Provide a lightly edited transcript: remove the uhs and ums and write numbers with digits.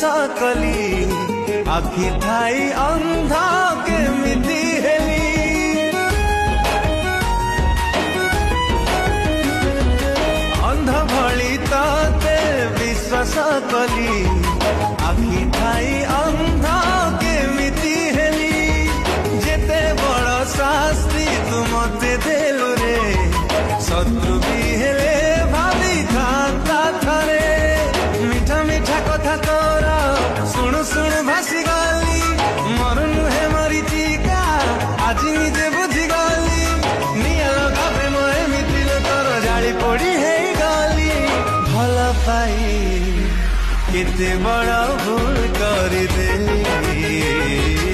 कली आखि ठाई अंधा केमिति हेली अंध भली ताते विश्वास कली आखि ठाई अंधा केमिति हेली जेते बड़ शास्त्री तू मते देलु रे शत्रु भी हेले भाभी था थरे मीठा मीठा कथा तोरा शुणु शुणु भासी गली मरु नुहे मरी चिका आज निजे बुझी गली निया लगा प्रेम एमिति लोकर जाली पड़ी है गली भल पाई केते बड़ भूल कर देली।